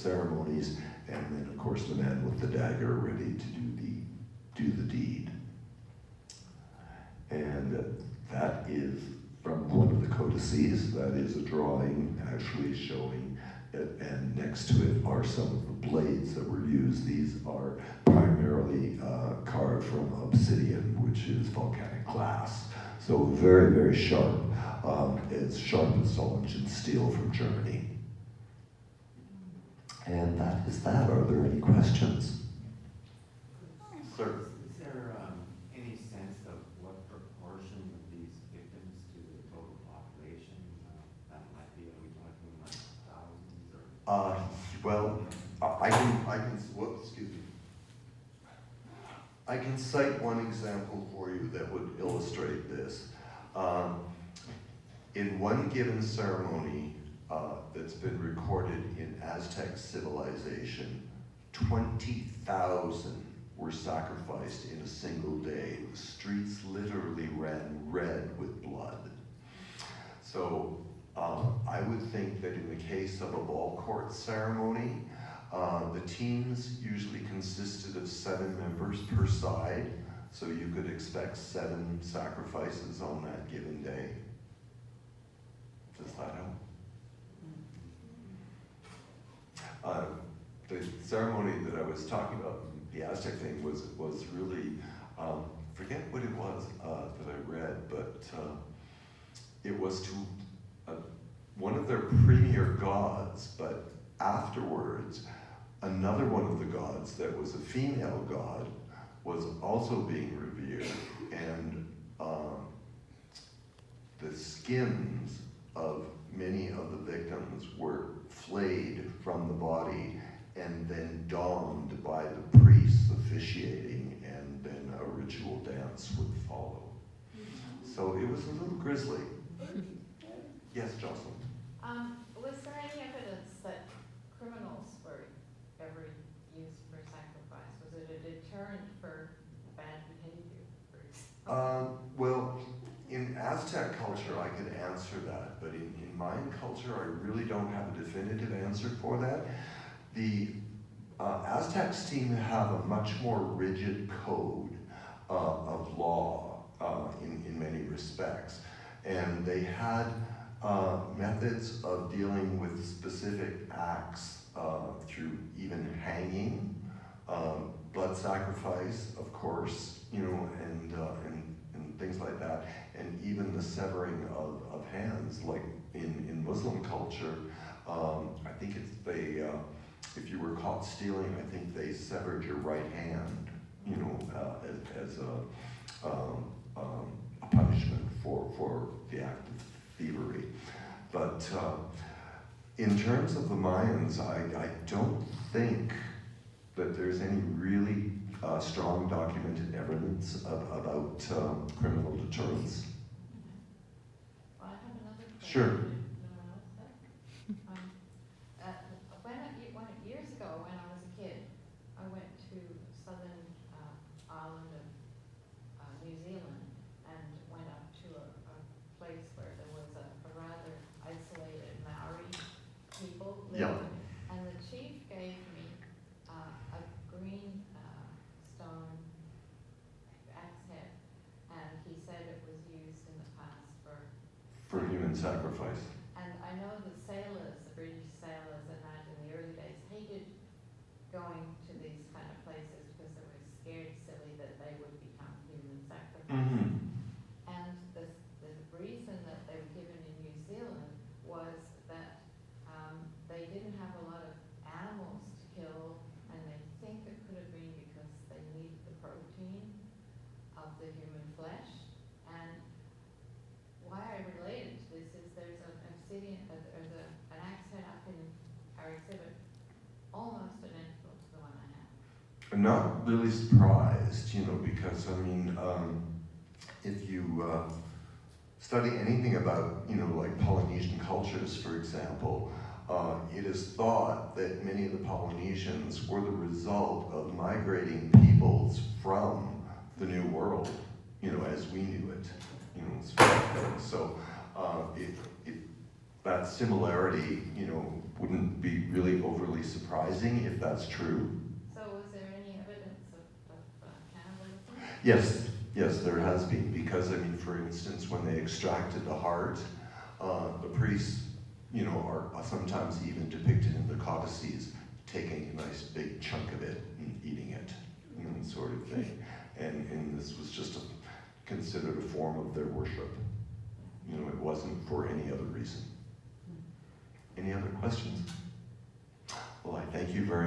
ceremonies, and then of course the man with the dagger ready to do the deed. And that is from one of the codices. That is a drawing actually showing it, and next to it are some of the blades that were used. These are primarily carved from obsidian, which is volcanic glass. So very, very sharp. As sharp as Solingen steel from Germany. And that is that. Are there any questions? Sir? Is there any sense of what proportion of these victims to the total population that might be? Are we talking like thousands or? Well, whoops, excuse me. I can cite one example for you that would illustrate this. In one given ceremony that's been recorded in Aztec civilization, 20,000 were sacrificed in a single day. The streets literally ran red with blood. So I would think that in the case of a ball court ceremony, the teams usually consisted of 7 members per side, so you could expect 7 sacrifices on that given day. Does that help? The ceremony that I was talking about, the Aztec thing, was really, forget what it was that I read, but it was to one of their premier gods, but afterwards, another one of the gods that was a female god was also being revered, and the skins of many of the victims were flayed from the body and then donned by the priests officiating, and then a ritual dance would follow. So it was a little grisly. Yes, Jocelyn? Was there any evidence that criminals were ever used for sacrifice? Was it a deterrent for bad behavior, for example? Well, in Aztec culture, I could answer that, but in Mayan culture, I really don't have a definitive answer for that. The Aztecs seem to have a much more rigid code of law in many respects, and they had methods of dealing with specific acts through even hanging, blood sacrifice, of course, and things like that, and even the severing of hands, like in Muslim culture. I think if you were caught stealing, I think they severed your right hand, as a punishment for the act of thievery. But in terms of the Mayans, I don't think that there's any really strong documented evidence about criminal deterrence. Well, I have another question. Sure. Years ago, when I was a kid, I went to southern island of New Zealand and went up to a place where there was a rather isolated Maori people living. Yeah. And the chief gave me a green stone axe head, and he said it was used in the past For human sacrifice. And I know the sailors, the British sailors at night in the early days, hated going to these kind of places because they were scared silly that they would become human sacrifices. Mm-hmm. And the reason that they were given in New Zealand was that they didn't have a lot of animals to kill, and they think it could have been because they needed the protein of the human flesh. And why I related to this is there's an obsidian, there's an axe head up in our exhibit, almost identical to the one I have. I'm not really surprised, because if you study anything about, like Polynesian cultures, for example, it is thought that many of the Polynesians were the result of migrating peoples from the New World, as we knew it. So that similarity, wouldn't be really overly surprising if that's true. So was there any evidence of cannibalism? Yes, there has been, because I mean, for instance, when they extracted the heart, the priests, you know, are sometimes even depicted in the codices taking a nice big chunk of it and eating it, you know, sort of thing. And this was just considered a form of their worship. You know, it wasn't for any other reason. Any other questions? Well, I thank you very